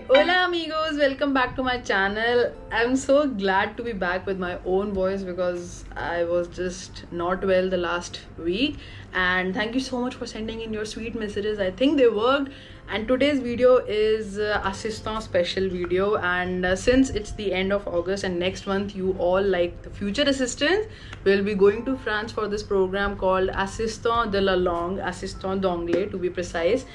Hola amigos, welcome back to my channel. I'm so glad to be back with my own voice because I was just not well the last week, and thank you so much for sending in your sweet messages. I think they worked, and today's video is assistant special video, and since it's the end of August and next month you all like the future assistants will be going to France for this program called Assistant de la Langue, Assistant d'Anglais to be precise.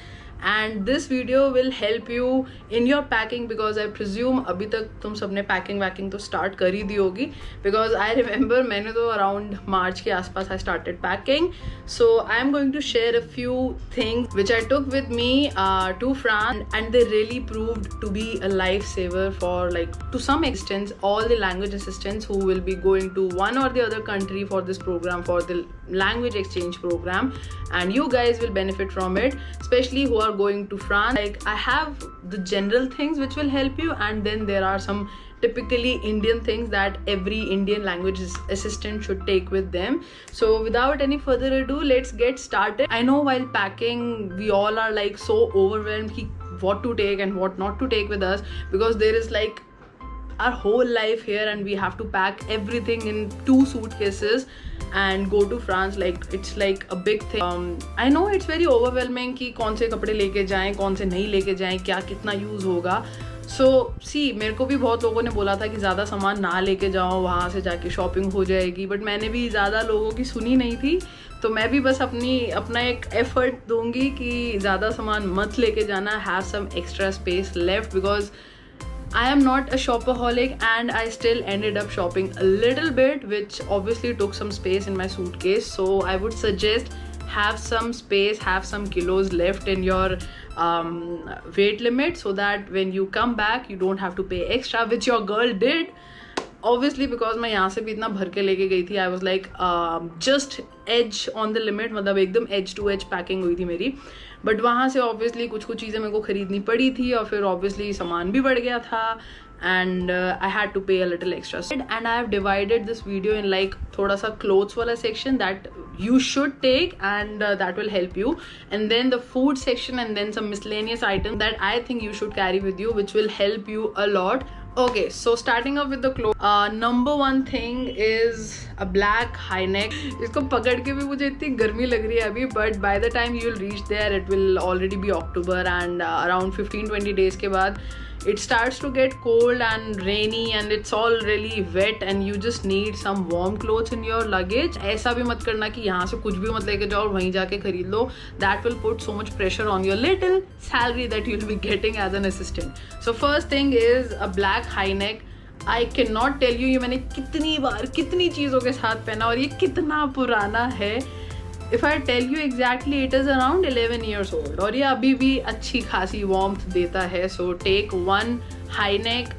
And this video will help you in your packing because I presume अभी तक तुम सबने packing वैकिंग तो start कर ही दी होगी, because I remember मैंने तो around March के आसपास I started packing. So I am going to share a few things which I took with me to France, and they really proved to be a lifesaver for, like, to some extent all the language assistants who will be going to one or the other country for this program, for the language exchange program, and you guys will benefit from it, especially who are going to France. Like, I have the general things which will help you, and then there are some typically Indian things that every Indian language assistant should take with them. So without any further ado, let's get started. I know while packing we all are like so overwhelmed what to take and what not to take with us, because there is like our whole life here and we have to pack everything in 2 suitcases and go to France. Like, it's like a big thing. I know it's very overwhelming कि कौन से कपड़े लेके जाएं, कौन से नहीं लेके जाएं, क्या कितना यूज़ होगा. So see, मेरे को भी बहुत लोगों ने बोला था कि ज़्यादा सामान ना लेके जाओ, वहाँ से जाके शॉपिंग हो जाएगी, बट मैंने भी ज़्यादा लोगों की सुनी नहीं थी. तो मैं भी बस अपना एक एफर्ट दूंगी कि ज़्यादा सामान मत लेके जाना. Have some extra space left because I am not a shopaholic and I still ended up shopping a little bit, which obviously took some space in my suitcase. So I would suggest have some space, have some kilos left in your weight limit, so that when you come back you don't have to pay extra, which your girl did. Obviously because मैं यहाँ से भी इतना भर के लेके गई थी, I was like just edge on the limit, मतलब एकदम edge to edge packing हुई थी मेरी. बट वहाँ से ऑब्वियसली कुछ चीज़ें मेरे को ख़रीदनी पड़ी थी, और फिर ऑब्वियसली सामान भी बढ़ गया था, and I had to pay a little extra. And I have divided this video in like थोड़ा सा clothes वाला section that you should take, and that will help you, and then the food section, and then some miscellaneous items that I think you should carry with you, which will help you a lot. Okay, so starting off with the clothes, number 1 thing is a black high neck. इसको पकड़ के भी मुझे इतनी गर्मी लग रही है अभी, but by the time you will reach there it will already be October, and around 15-20 days के बाद it starts to get cold and rainy and it's all really wet, and you just need some warm clothes in your luggage. ऐसा भी मत करना कि यहाँ से कुछ भी मत लेके जाओ और वहीं जाके खरीद लो. That will put so much pressure on your little salary that you'll be getting as an assistant. So first thing is a black high neck. I cannot tell you ये मैंने कितनी बार कितनी चीज़ों के साथ पहना और ये कितना पुराना है. If I tell you exactly, it is around 11 years old और ये अभी भी अच्छी खासी warmth देता है. So take one high neck,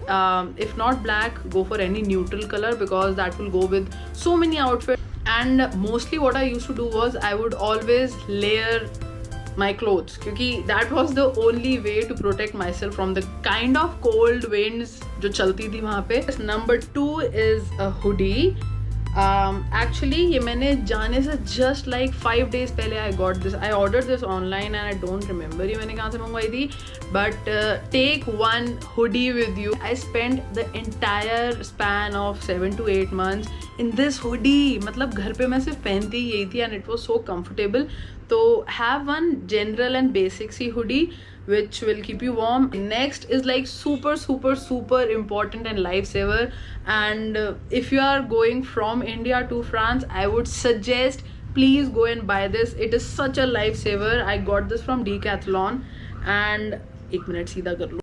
if not black, go for any neutral color because that will go with so many outfits. And mostly what I used to do was I would always layer my clothes, क्योंकि that was the only way to protect myself from the kind of cold winds जो चलती थी वहाँ पे. Number 2 is a hoodie. Actually ये मैंने जाने से just like 5 days पहले I ordered this online and I don't remember ये मैंने कहाँ से मंगवाई थी, but take one hoodie with you. I spent the entire span of 7 to 8 months in this hoodie. मतलब घर पे मैं सिर्फ पहनती ही यही थी and it was so comfortable. So have one general and basic सी hoodie which will keep you warm. Next is like super important and lifesaver, and if you are going from India to France, I would suggest please go and buy this. It is such a lifesaver. I got this from Decathlon, and एक minute सीधा कर लो.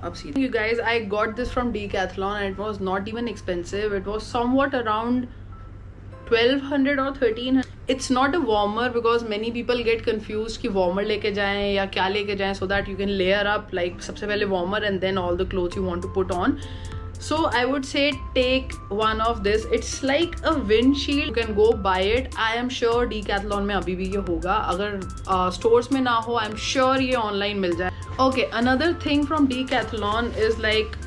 अब सीधा. You guys, I got this from Decathlon and it was not even expensive. It was somewhat around 1200 or 1300. It's not a warmer because many people get confused कि warmer लेके जाएं या क्या लेके जाएं, so that you can layer up, like सबसे पहले warmer and then all the clothes you want to put on. So I would say take one of this. It's like a windshield. You can go buy it. I am sure Decathlon में अभी भी ये होगा. अगर stores में ना हो, I'm sure ये online मिल जाए. Okay, another thing from Decathlon is like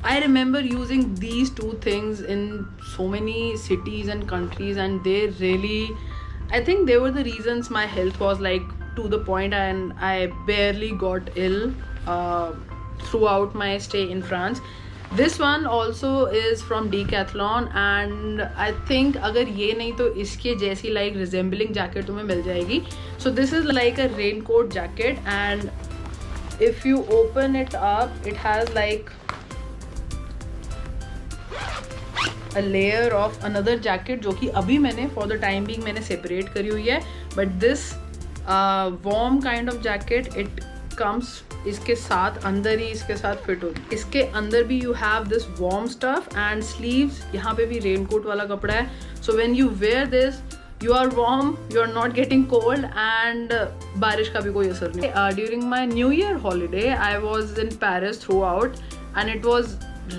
I remember using these 2 things in so many cities and countries, and they really, I think they were the reasons my health was like to the point, and I barely got ill throughout my stay in France. This one also is from Decathlon, and I think अगर ये नहीं तो इसके जैसी like resembling jacket तुम्हें मिल जाएगी. So this is like a raincoat jacket, and if you open it up, it has like a layer of another jacket जो कि अभी मैंने for the time being मैंने separate करी हुई है. But this warm kind of jacket, it comes इसके साथ अंदर ही इसके साथ फिट होती. इसके अंदर भी you have this warm stuff and sleeves. यहाँ पे भी raincoat वाला कपड़ा है. So when you wear this, you are warm, you are not getting cold, and बारिश का भी कोई असर नहीं. During my New Year holiday, I was in Paris throughout, and it was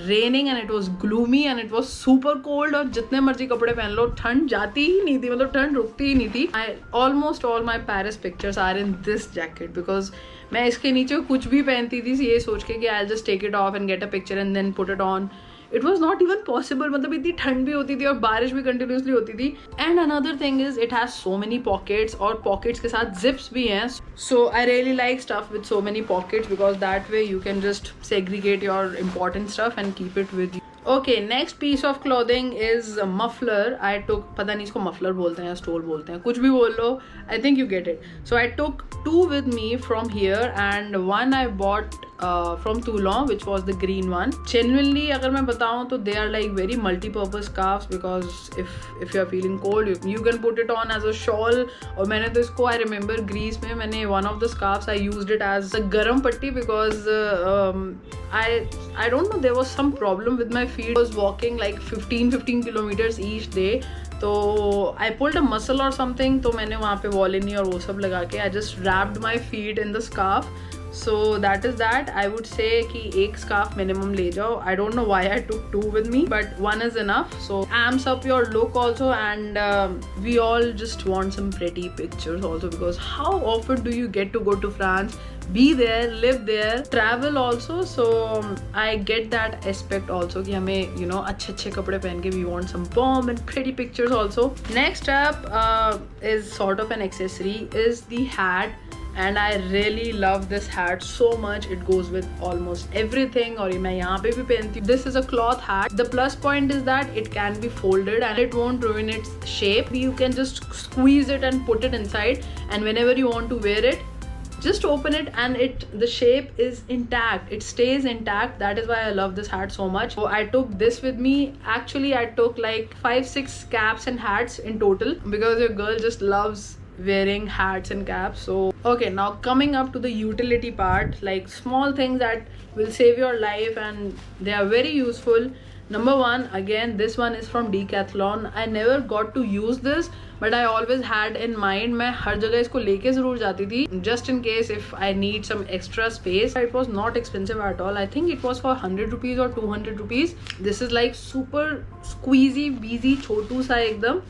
raining and it was gloomy and it was super cold. और जितने मर्जी कपड़े पहन लो ठंड जाती ही नहीं थी, मतलब ठंड रुकती ही नहीं थी. Almost all my Paris pictures are in this jacket because मैं इसके नीचे कुछ भी पहनती थी ये सोच के कि I'll just take it off and get a picture and then put it on. It was not even possible. मतलब इतनी ठंड भी होती थी और बारिश भी कंटिन्यूसली होती थी. And another thing is it has so many pockets, और pockets के साथ zips भी हैं. So I really like stuff with so many pockets because that way you can just segregate your important stuff and keep it with you. Okay, next piece of clothing is a muffler. I took, पता नहीं इसको muffler बोलते हैं या stole बोलते हैं, कुछ भी बोल लो, I think you get it. So I took 2 with me from here, and one I bought from Toulon, which was the green one. Genuinely अगर मैं बताऊँ तो they are like very multi-purpose scarves because if you are feeling cold, you can put it on as a shawl. और मैंने तो इसको I remember Greece में मैंने one of the scarves I used it as a garam patti because I don't know, there was some problem with my feet. I was walking like 15 kilometers each day. तो I pulled a muscle or something, तो मैंने वहाँ पे वॉलिनी और वो सब लगा के I just wrapped my feet in the scarf. So that is that. I would say कि एक scarf minimum ले जाओ. I don't know why I took 2 with me, but 1 is enough. So amps up your look also, and we all just want some pretty pictures also because how often do you get to go to France, be there, live there, travel also. So I get that aspect also कि हमें you know अच्छे कपड़े पहन के we want some bomb and pretty pictures also. Next up is sort of an accessory, is the hat. And I really love this hat so much. It goes with almost everything. और मैं यहाँ पे भी पहनती हूँ. This is a cloth hat. The plus point is that it can be folded and it won't ruin its shape. You can just squeeze it and put it inside, and whenever you want to wear it, just open it and the shape is intact. It stays intact. That is why I love this hat so much. So I took this with me. Actually I took like 5-6 caps and hats in total because your girl just loves wearing hats and caps. So okay, now coming up to the utility part, like small things that will save your life and they are very useful. Number 1, again this one is from Decathlon. I never got to use this, but I always had in mind, मैं हर जगह इसको लेके जरूर जाती थी just in case if I need some extra space. It was not expensive at all. I think it was for 100 rupees or 200 rupees. This is like super squeezy beezy छोटू सा एकदम,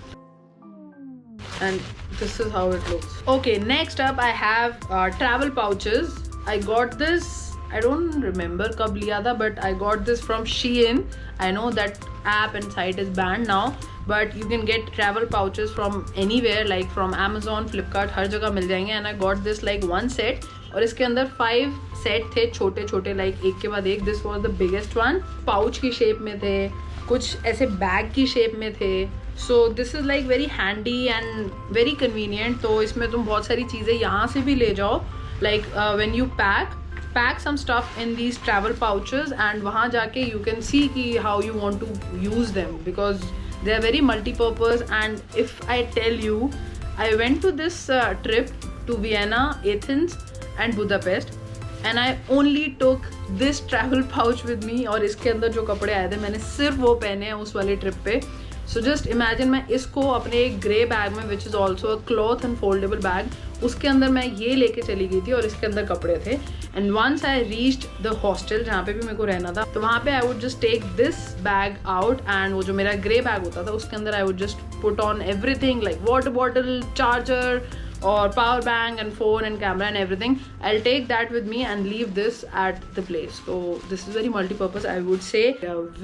and this is how it looks. Okay, next up I have travel pouches. I got this, I don't remember कब लिया था, but I got this from Shein. I know that app and site is banned now, but you can get travel pouches from anywhere, like from Amazon, Flipkart, हर जगह मिल जाएंगे. And I got this like 1 set, और इसके अंदर 5 set थे छोटे छोटे, like एक के बाद एक. This was the biggest one. Pouch की शेप में थे, कुछ ऐसे बैग की शेप में थे. So this is like very handy and very convenient. तो इसमें तुम बहुत सारी चीज़ें यहाँ से भी ले जाओ. Like when you pack some stuff in these travel pouches, and वहाँ जाके you can see कि how you want to use them because they are very multi-purpose. And if I tell you, I went to this trip to Vienna, Athens and Budapest, and I only took this travel pouch with me. और इसके अंदर जो कपड़े आए थे मैंने सिर्फ वो पहने हैं उस वाले ट्रिप पे. So just imagine, मैं इसको अपने एक ग्रे बैग में, which is also a cloth and foldable bag, उसके अंदर मैं ये लेके चली गई थी और इसके अंदर कपड़े थे. And once I reached the hostel जहाँ पे भी मेरे को रहना था, तो वहाँ पे I would just take this bag out, and वो जो मेरा ग्रे बैग होता था उसके अंदर I would just put on everything like water bottle, charger, or power bank and phone and camera and everything. I'll take that with me and leave this at the place. So this is very multi-purpose, I would say.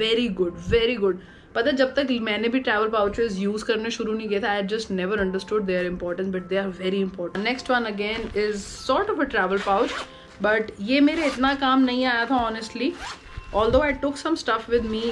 Very good, very good. पता है, जब तक मैंने भी travel pouches use करने शुरू नहीं किया था, I just never understood their importance, but they are very important. Next one again is sort of a travel pouch, बट ये मेरे इतना काम नहीं आया था honestly. Although I took some stuff with me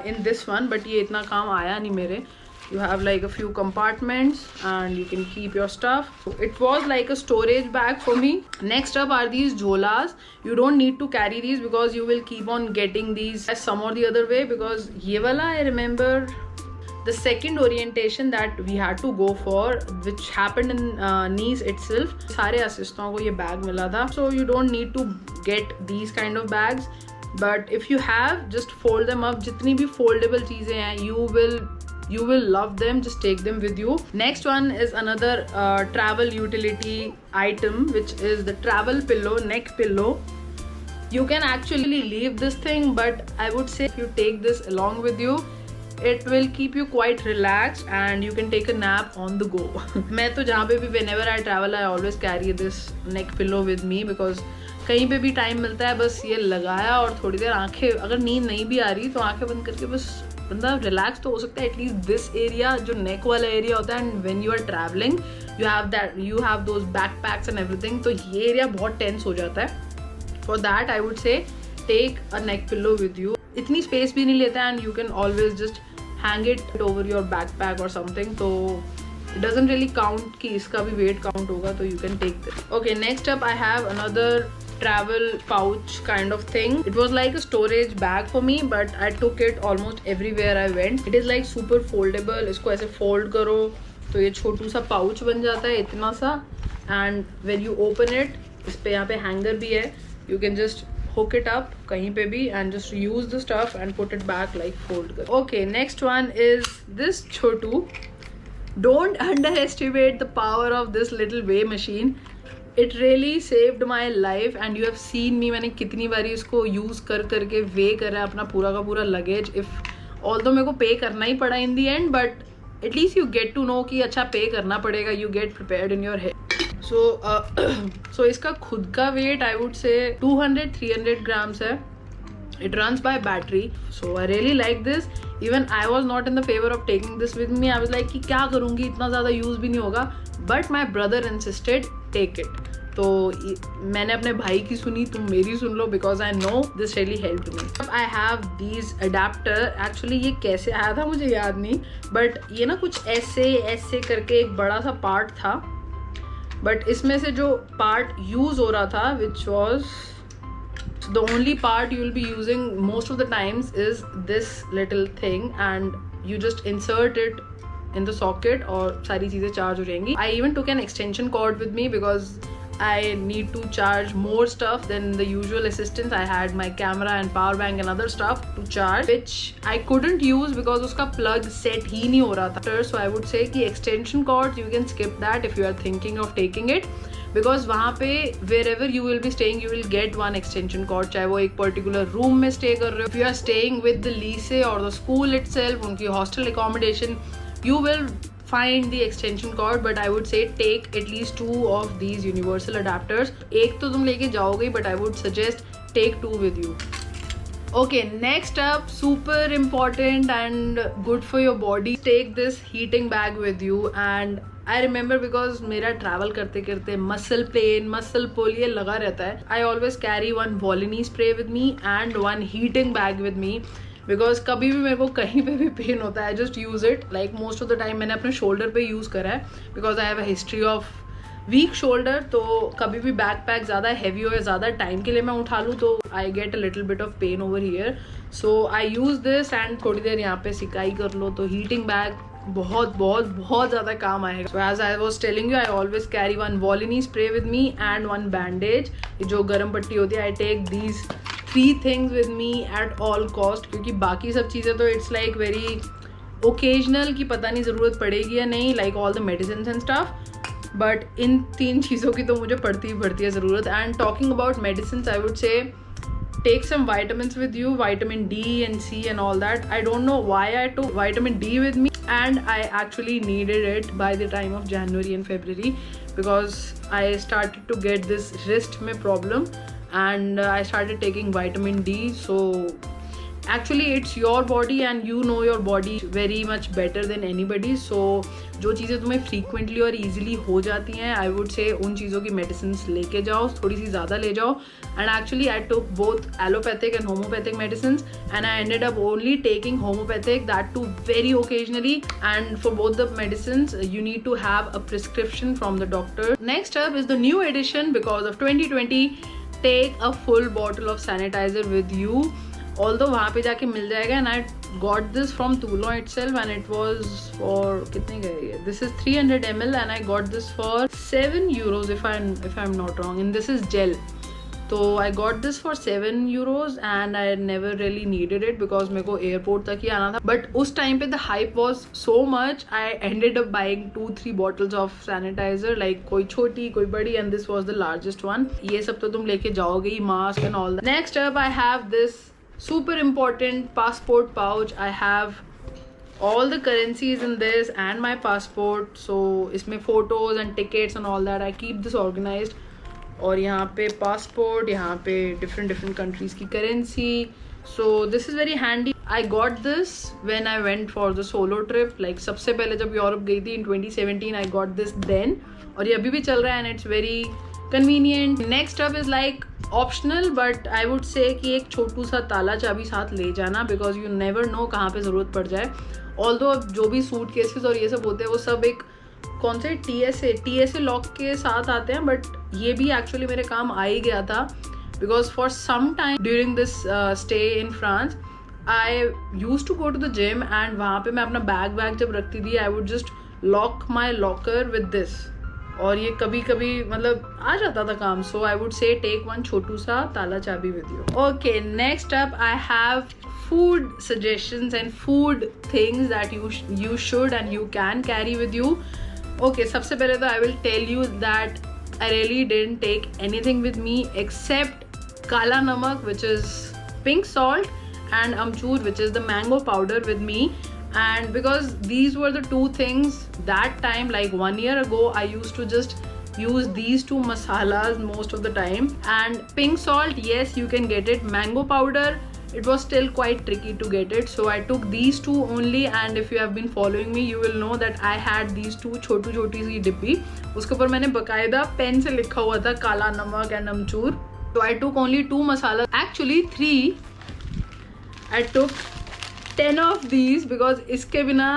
in this one, but ये इतना काम आया नहीं मेरे. You have like a few compartments and you can keep your stuff. It was like a storage bag for me. Next up are these jholas. You don't need to carry these because you will keep on getting these some or the other way, because ye wala I remember the second orientation that we had to go for, which happened in Nice itself. सारे assistants को ये bag मिला था. So you don't need to get these kind of bags. But if you have, just fold them up. जितनी भी foldable चीज़ें हैं, you will love them. Just take them with you. Next one is another travel utility item, which is the travel pillow, neck pillow. You can actually leave this thing, but I would say if you take this along with you, it will keep you quite relaxed and you can take a nap on the go. मैं तो जहाँ पे भी whenever I travel, I always carry this neck pillow with me, because कहीं पे भी time मिलता है बस ये लगाया और थोड़ी देर आंखें, अगर नींद नहीं भी आ रही तो आंखें बंद करके बस बंदा रिलैक्स तो हो सकता है. एटलीस्ट दिस एरिया जो नेक वाला एरिया होता है, and when you are traveling you have those backpacks and everything, तो ये एरिया बहुत टेंस हो जाता है. For that I would say take a neck pillow with you. इतनी स्पेस भी नहीं लेता है and you can always just hang it over your backpack और समथिंग, तो it doesn't really count कि इसका भी वेट काउंट होगा, तो you can take this. Okay, next up I have another travel pouch kind of thing. It was like a storage bag for me, but I took it almost everywhere I went. It is like super foldable. इसको ऐसे fold करो तो ये छोटू सा pouch बन जाता है, इतना सा, and when you open it, इस पे यहाँ पे hanger भी है, you can just hook it up कहीं पे भी and just use the stuff and put it back like fold कर. Okay, next one is this Chhotu. Don't underestimate the power of this little weigh machine. It really saved my life and you have seen me. मैंने कितनी बारी इसको use कर करके वे करा अपना पूरा का पूरा लगेज. इफ ऑल्दो मेरे को पे करना ही पड़ा in the end, but at least you get to know कि अच्छा पे करना पड़ेगा. You get prepared in your head. So इसका खुद का वेट आई वुड से 200-300 grams है. It runs by battery, so I really like this. Even I was not in the favor of taking this with me. I was like कि क्या करूँगी, इतना ज़्यादा यूज़ भी नहीं होगा. But my brother insisted take it. तो मैंने अपने भाई की सुनी, तुम मेरी सुन लो, because I know this really helped me. I have these adapter. Actually ये कैसे आया था मुझे याद नहीं, but ये ना कुछ ऐसे करके एक बड़ा सा पार्ट था, but इसमें से जो पार्ट यूज़ हो रहा था, which was the only part you will be using most of the times, is this little thing, and you just insert it in the socket और सारी चीज़ें चार्ज हो जाएंगी. I even took an extension cord with me because I need to charge more stuff than the usual assistance. I had my camera and power bank and other stuff to charge, which I couldn't use because उसका plug set ही नहीं हो रहा था. So I would say कि extension cords you can skip that if you are thinking of taking it, because वहाँ पे wherever you will be staying you will get one extension cord, चाहे वो एक particular room में stay कर रहे हो. If you are staying with the lycée or the school itself, उनकी hostel accommodation, you will find the extension cord, but I would say take at least 2 of these universal adapters. एक तो तुम लेके जाओगे, but I would suggest take 2 with you. Okay, next up, super important and good for your body, take this heating bag with you. And I remember because मेरा travel करते करते muscle pain, muscle पुल ये लगा रहता है. I always carry one Volini spray with me and one heating bag with me, because कभी भी मेरे को कहीं पे भी पेन होता है, I just use it. Like most of the time मैंने अपने शोल्डर पे यूज़ करा है, because I have a history of weak shoulder. तो कभी भी बैक पैक ज़्यादा हैवी हो या ज़्यादा टाइम के लिए मैं उठा लूँ तो I get a little bit of pain over here. So I use this and थोड़ी देर यहाँ पे सिकाई कर लो तो हीटिंग बैग बहुत बहुत बहुत ज़्यादा काम आएगा. So as I was telling you, I always carry one Volini spray with me and one bandage. जो गर्म पट्टी होती है, I take these 3 things with me at all cost, क्योंकि बाकी सब चीज़ें तो इट्स लाइक वेरी ओकेजनल कि पता नहीं ज़रूरत पड़ेगी या नहीं, like all the medicine and stuff. But in 3 चीज़ों की तो मुझे पड़ती है ज़रूरत. And talking about medicine, I would से take some vitamins with you, vitamin D and C and all that. I don't know why I took vitamin D with me, and I actually needed it by the time of January and February, because I started to get this wrist mein problem and I started taking vitamin D. So actually it's your body and you know your body very much better than anybody. So जो चीज़ें तुम्हें frequently और easily हो जाती हैं, आई would से उन चीज़ों की मेडिसिन लेके जाओ, थोड़ी सी ज़्यादा ले जाओ. And actually I took both allopathic and homeopathic medicine and I ended up only taking homeopathic, that too very occasionally. And for both the medicines you need to have a prescription from the doctor. Next up is the new edition because of 2020. Take a full bottle of sanitizer with you. Although वहाँ पे जाके मिल जाएगा. And I got this from Toulon itself and it was for कितने का है? This is 300 ml and I got this for 7 euros if I'm not wrong. And this is gel. तो I got this for 7 euros and I never really needed it because मेरे को airport तक ही आना था. But उस time पे the hype was so much, I ended up buying 2-3 bottles of sanitizer, like कोई छोटी कोई बड़ी, and this was the largest one. ये सब तो तुम लेके जाओगे ही, mask and all that. Next up I have this super important passport pouch. I have all the currencies in this and my passport. So इसमें photos and tickets and all that. I keep this organized. और यहाँ पे passport, यहाँ पे different countries की currency. So this is very handy. I got this when I went for the solo trip. Like सबसे पहले जब यूरोप गई थी इन 2017, आई गॉट दिस देन. और ये अभी भी चल रहा है and it's very convenient. Next up is like optional but I would say कि एक छोटू सा ताला चाबी साथ ले जाना, बिकॉज यू नेवर नो कहाँ पे ज़रूरत पड़ जाए. ऑल्दो अब जो भी सूट केसेस और ये सब होते हैं वो सब एक कौन से TSA लॉक के साथ आते हैं, बट ये भी एक्चुअली मेरे काम आ ही गया था. Because for some time during this stay in France I use to go to the gym and वहाँ पे मैं अपना बैग जब रखती थी, I would just lock my locker with this. और ये कभी कभी मतलब आ जाता था काम. So I would say take one छोटू सा ताला चाबी with you. Okay, next up I have food suggestions and food things that you should and you can carry with you. Okay, सबसे पहले तो I will tell you that I really didn't take anything with me except kala namak, which is pink salt, and amchur, which is the mango powder with me. And because these were the two things that time, like 1 year ago, I used to just use these two masalas most of the time. And pink salt, yes, you can get it. Mango powder, it was still quite tricky to get it, so I took these two only. And if you have been following me, you will know that I had these two छोटी सी डिब्बी. उसके ऊपर मैंने बकायदा pen से लिखा हुआ था काला namak and amchur. So I took only 2 masala, actually 3. I took 10 of these because इसके बिना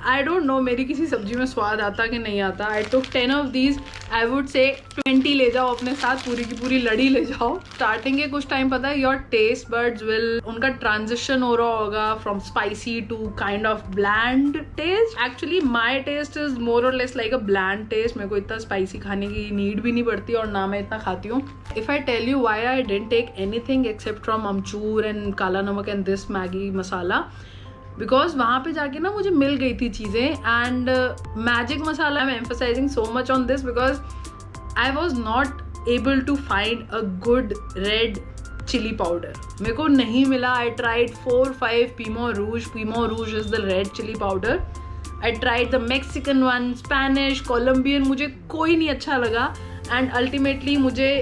I don't know मेरी किसी सब्जी में स्वाद आता कि नहीं आता. I took 10 of these. I would say 20 ले जाओ अपने साथ, पूरी की पूरी लड़ी ले जाओ. स्टार्टिंग के कुछ टाइम पता है योर टेस्ट बर्ड्स विल, उनका ट्रांजिशन हो रहा होगा from spicy to kind of bland taste. Actually my taste is more or less like a bland taste. मेरे को इतना स्पाइसी खाने की नीड भी नहीं पड़ती और ना मैं इतना खाती हूँ. If I tell you why I didn't take anything except from amchur and kala namak and this Maggi masala, because वहाँ पे जाके ना मुझे मिल गई थी चीज़ें. And magic masala, I am emphasizing so much on this because I was not able to find a good red chili powder. मेरे को नहीं मिला. आई ट्राइड 4-5 पीमो रूज is the red chili powder. I tried the Mexican one, Spanish, Columbian, मुझे कोई नहीं अच्छा लगा. एंड अल्टीमेटली मुझे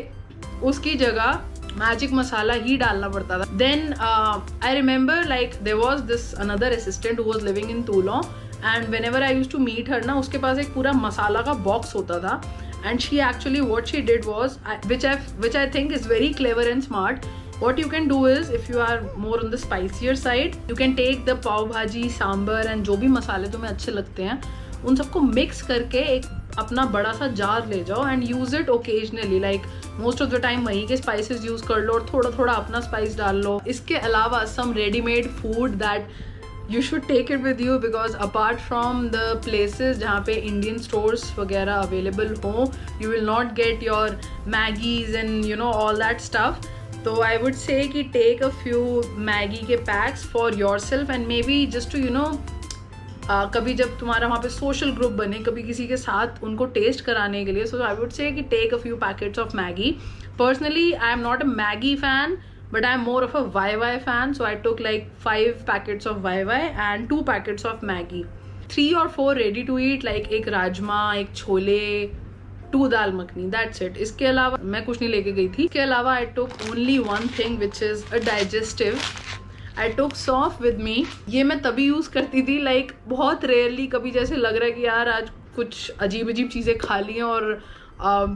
उसकी जगह मैजिक मसाला ही डालना पड़ता था. Then I remember like there was this another assistant who was living in Toulouse, and whenever I used to meet her ना, उसके पास एक पूरा मसाला का बॉक्स होता था. And she actually what she did was, which I think is very clever and smart. What you can do is, if you are more on the spicier side, you can take the pav bhaji, sambar and जो भी मसाले तुम्हें अच्छे लगते हैं उन सबको mix करके एक अपना बड़ा सा जार ले जाओ and use it occasionally. Like most of the time वहीं के स्पाइसेस यूज कर लो और थोड़ा थोड़ा अपना स्पाइस डाल लो. इसके अलावा some readymade food that you should take it with you, because apart from the places जहाँ पे Indian stores वगैरह available हो, you will not get your Maggies and you know all that stuff. तो I would say कि take a few Maggi के packs for yourself and maybe just to you know कभी जब तुम्हारा वहाँ पे सोशल ग्रुप बने, कभी किसी के साथ उनको टेस्ट कराने के लिए. सो आई वुड से कि take a few packets of Maggi. Personally I am not a Maggi fan, but I'm more of a YY fan, so I took like 5 packets of YY and 2 packets of Maggi. 3 or 4 ready to eat, like एक राजमा, एक छोले, 2 दाल makhani, that's it. इसके अलावा मैं कुछ नहीं लेके गई थी. इसके अलावा I took only one thing which is a digestive. आई टुक सौंफ विद मी. ये मैं तभी यूज करती थी लाइक बहुत रेयरली, कभी जैसे लग रहा है कि यार आज कुछ अजीब अजीब चीजें खा ली हैं और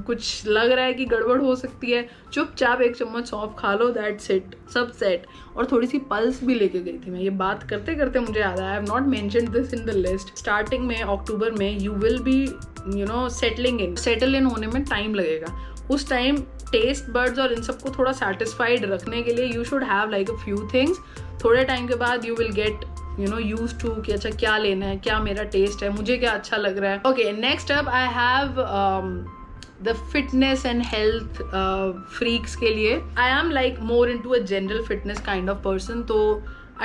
कुछ लग रहा है कि गड़बड़ हो सकती है, चुपचाप 1 चम्मच सौंफ खा लो, दैट्स इट, सब सेट. और थोड़ी सी पल्स भी लेके गई थी मैं. ये बात करते करते मुझे याद आया, I have not mentioned this in the list. Starting में अक्टूबर में you will be settle in होने में टाइम लगेगा. उस टाइम टेस्ट बर्ड्स और इन सबको थोड़ा सेटिस्फाइड रखने के लिए you should have like a few things. थोड़े टाइम के बाद you will get used to कि अच्छा क्या लेना है, क्या मेरा टेस्ट है, मुझे क्या अच्छा लग रहा है. Okay, next up I have the fitness and health freaks के लिए. I am like more into a general fitness kind of person, तो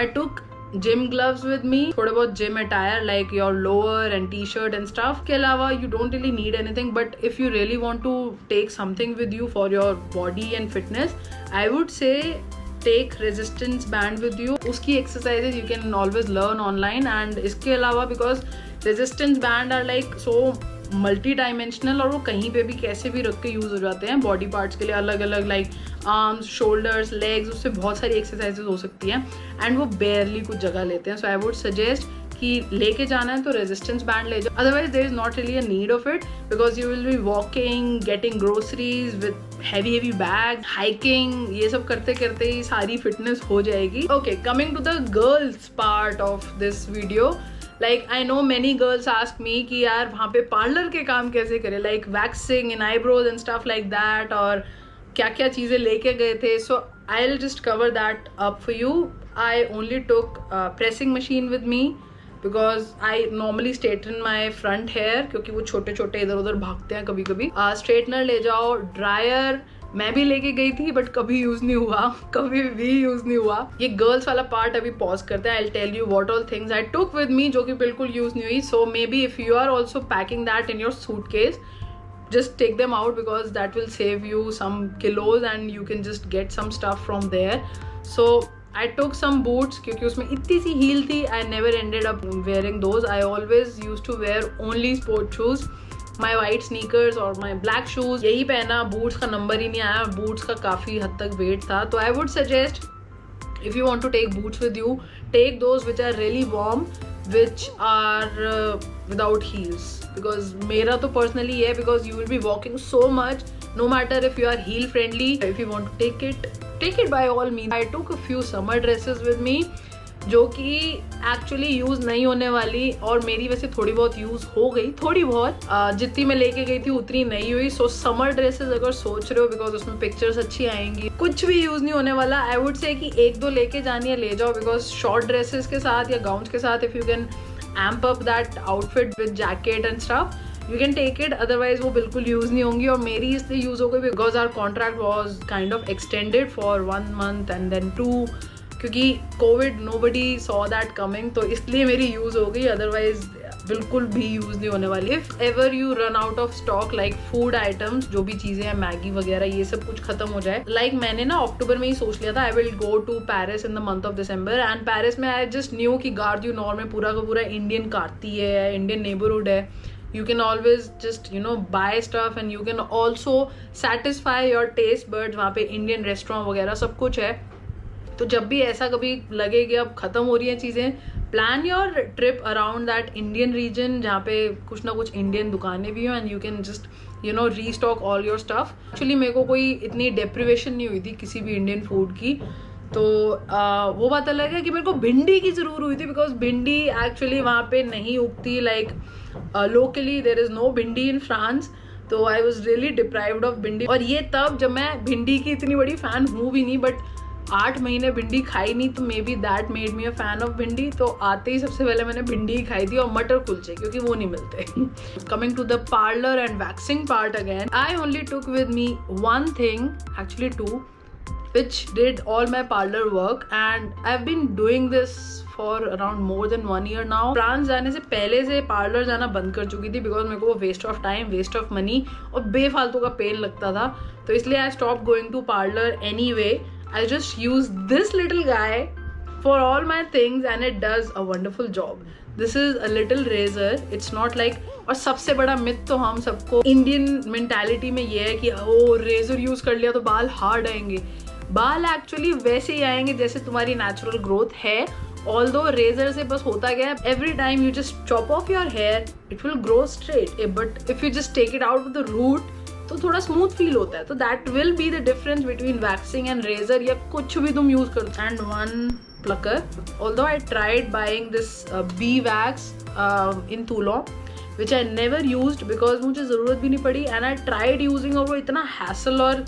I took gym gloves with me, थोड़े बहुत gym attire like your lower and t-shirt and stuff. के अलावा you don't really need anything, but if you really want to take something with you for your body and fitness, I would say take resistance band with you. उसकी exercises you can always learn online, and इसके अलावा because resistance band are like so multi dimensional और वो कहीं पे भी कैसे भी रख के यूज हो जाते हैं बॉडी पार्ट्स के लिए अलग अलग, लाइक आर्म्स, शोल्डर्स, लेग्स, उससे बहुत सारी एक्सरसाइजेज हो सकती हैं एंड वो बेयरली कुछ जगह लेते हैं. सो आई वुड सजेस्ट कि लेके जाना है तो रेजिस्टेंस बैंड ले जाओ, otherwise there is not really a need of it because you will be walking, getting groceries with heavy bag, hiking, ये सब करते करते ही सारी फिटनेस हो जाएगी. Okay, coming to the girls part of this video. Like I know many girls ask me कि यार वहाँ पे पार्लर के काम कैसे करें, like waxing and eyebrows and stuff like that, और क्या क्या चीज़ें लेके गए थे. So I will just cover that up for you. I only took pressing machine with me because I normally straighten my front hair, क्योंकि वो छोटे छोटे इधर उधर भागते हैं कभी कभी. स्ट्रेटनर ले जाओ, ड्रायर मैं भी लेके गई थी बट कभी यूज नहीं हुआ, कभी भी यूज नहीं हुआ. ये गर्ल्स वाला पार्ट अभी पॉज करते हैं. I will tell you what all things I took with me जो कि बिल्कुल यूज नहीं हुई. So maybe if you are also packing that in your suitcase, just take them out because that will save you some kilos and you can just get some stuff from there. So I took some boots क्योंकि उसमें इतनी सी heel थी. I never ended up wearing those. I always used to wear only sport shoes, my white sneakers और my black shoes. यही पहना, boots का number ही नहीं आया, boots का काफ़ी हद तक weight था. तो I would suggest if you want to take boots with you, take those which are really warm, which are without heels. Because मेरा तो personally है, because you will be walking so much, no matter if you are heel friendly. If you want to take it by all means. I took a few summer dresses with me जो कि actually use नहीं होने वाली, और मेरी वैसे थोड़ी बहुत यूज़ हो गई, थोड़ी बहुत, जितनी मैं लेके गई थी उतनी नहीं हुई. सो समर ड्रेसेस अगर सोच रहे हो बिकॉज उसमें पिक्चर्स अच्छी आएंगी, कुछ भी यूज़ नहीं होने वाला, आई वुड से कि 1-2 लेके जानी है ले जाओ. बिकॉज शॉर्ट ड्रेसेस के साथ या गाउन्स के साथ if you can amp up that outfit with jacket and stuff, you can take it. Otherwise वो बिल्कुल यूज़ नहीं होंगी. और मेरी इसलिए यूज़ हो गई because our contract was kind of extended for 1 month and then 2, क्योंकि Covid nobody saw that coming, तो इसलिए मेरी यूज़ हो गई. अदरवाइज बिल्कुल भी यूज़ नहीं होने वाली. If ever you run out of stock like food items, जो भी चीज़ें हैं, मैगी वगैरह, ये सब कुछ खत्म हो जाए, लाइक मैंने ना अक्टूबर में ही सोच लिया था I will go to Paris in the month of December. And Paris में आई जस्ट न्यू कि गार दू नॉर में पूरा का पूरा इंडियन कार्ती है, इंडियन नेबरहुड है. You can always just buy stuff and you can also satisfy your taste buds. वहाँ पे इंडियन रेस्टोरेंट वगैरह सब कुछ है. तो जब भी ऐसा कभी लगे कि अब ख़त्म हो रही हैं चीज़ें, plan your trip around that Indian reason जहाँ पे कुछ ना कुछ इंडियन दुकानें भी हों and you can just restock all your stuff. Actually मेरे को कोई इतनी डेप्रिवेशन नहीं हुई थी किसी भी इंडियन फूड की. तो वो बात अलग है कि मेरे को भिंडी की ज़रूर हुई थी बिकॉज भिंडी एक्चुअली वहाँ पे नहीं उगती. Like locally there is no bhindi in France. तो I was really deprived of bhindi. और ये तब जब मैं भिंडी की इतनी बड़ी फ़ैन हूँ भी नहीं, बट 8 महीने भिंडी खाई नहीं, तो may be that made me a fan of भिंडी. तो आते ही सबसे पहले मैंने भिंडी ही खाई थी और मटर कुलचे, क्योंकि वो नहीं मिलते. Coming to the parlour and waxing part again, I only took with me 1 thing, actually 2, which did all my parlor work, and I've been doing this for around more than 1 year now. France जाने से पहले से parlour जाना बंद कर चुकी थी because मेरे को वो waste of time, waste of money और बेफालतू का पेन लगता था. तो इसलिए I stop going to parlour anyway. I just use this little guy for all my things and it does a wonderful job. This is a little razor. It's not like, और सबसे बड़ा myth तो हम सबको Indian mentality में ये है कि वो रेजर यूज कर लिया तो बाल हार्ड आएंगे. बाल एक्चुअली वैसे ही आएंगे जैसे तुम्हारी नेचुरल ग्रोथ है. ऑल्दो रेजर से बस होता क्या है, every time you just chop off your hair it will grow straight, but if you just take it out with the root तो थोड़ा स्मूथ फील होता है. तो that will be the difference between waxing and razor या कुछ भी तुम use करो. And one plucker. Although I tried buying this bee wax in Toulon, which I never used because मुझे ज़रूरत भी नहीं पड़ी, and I tried using और वो इतना hassle और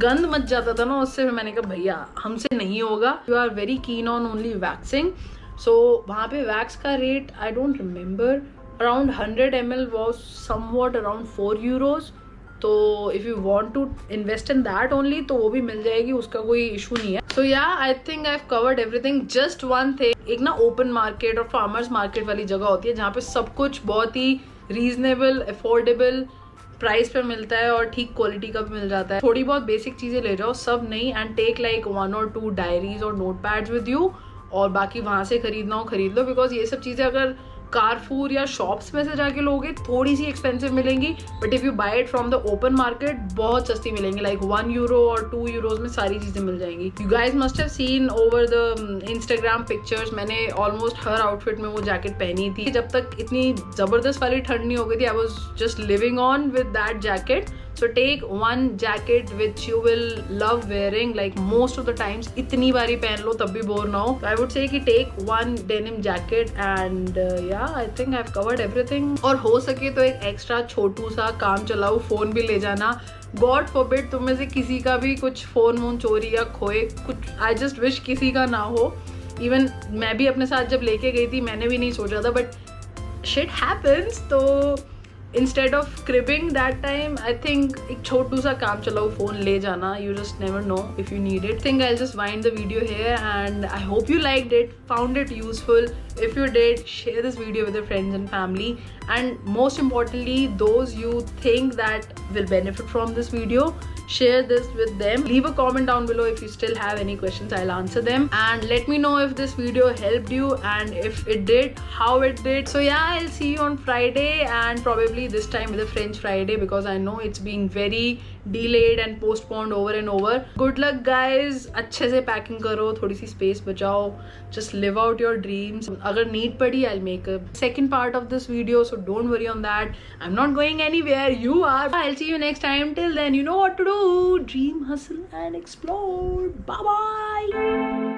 गंद मच जाता था ना उससे. मैंने कहा भैया हमसे नहीं होगा. You are very keen on only waxing. So वहाँ पे wax का rate I don't remember, around 100 ml was somewhat around 4 euros. तो if you want to invest in that only तो वो भी मिल जाएगी, उसका कोई इशू नहीं है. सो या I think I have covered everything. Just one thing, एक ना ओपन मार्केट और फार्मर्स मार्केट वाली जगह होती है जहाँ पे सब कुछ बहुत ही रीजनेबल अफोर्डेबल प्राइस पे मिलता है और ठीक क्वालिटी का भी मिल जाता है. थोड़ी बहुत बेसिक चीज़ें ले जाओ, सब नहीं, and take like 1 or 2 diaries और नोट पैड्स विद यू, और बाकी वहाँ से खरीदना हो खरीद लो. बिकॉज ये सब चीज़ें अगर कारफूर या शॉप्स में से जाके लोगे थोड़ी सी एक्सपेंसिव मिलेंगी, but if you buy it from the open market बहुत सस्ती मिलेंगी. लाइक 1 euro और 2 euros में सारी चीजें मिल जाएंगी. You guys must have seen over the Instagram pictures, मैंने ऑलमोस्ट हर आउटफिट में वो जैकेट पहनी थी. जब तक इतनी जबरदस्त वाली ठंड नहीं हो गई थी, I was just living on with that jacket. So take one jacket which you will love wearing like most of the times. इतनी बारी पहन लो तब भी बोर ना हो. I would say कि take one denim jacket and yeah, I think I've covered everything. और हो सके तो एक एक्स्ट्रा छोटू सा काम चलाऊ फोन भी ले जाना. God forbid तुम में से किसी का भी कुछ फोन वोन चोरी या खोए कुछ, I just wish किसी का ना हो. Even मैं भी अपने साथ जब लेके गई थी मैंने भी नहीं सोचा था, but shit happens. तो instead of cribbing that time I think एक छोटू सा काम चलाओ फोन ले जाना. You just never know if you need it. Think I just wind the video here and I hope you liked it, found it useful. If you did, share this video with your friends and family, and most importantly those you think that will benefit from this video, share this with them. Leave a comment down below if you still have any questions, I'll answer them, and let me know if this video helped you and if it did, how it did. So yeah, I'll see you on Friday, and probably this time with a French Friday because I know it's being very delayed and postponed over and over. Good luck guys, अच्छे से packing करो, थोड़ी सी space बचाओ, just live out your dreams. अगर need पड़ी I'll make a second part of this video, so don't worry on that. I'm not going anywhere, you are. I'll see you next time. Till then, you know what to do. Dream, hustle and explode. Bye bye.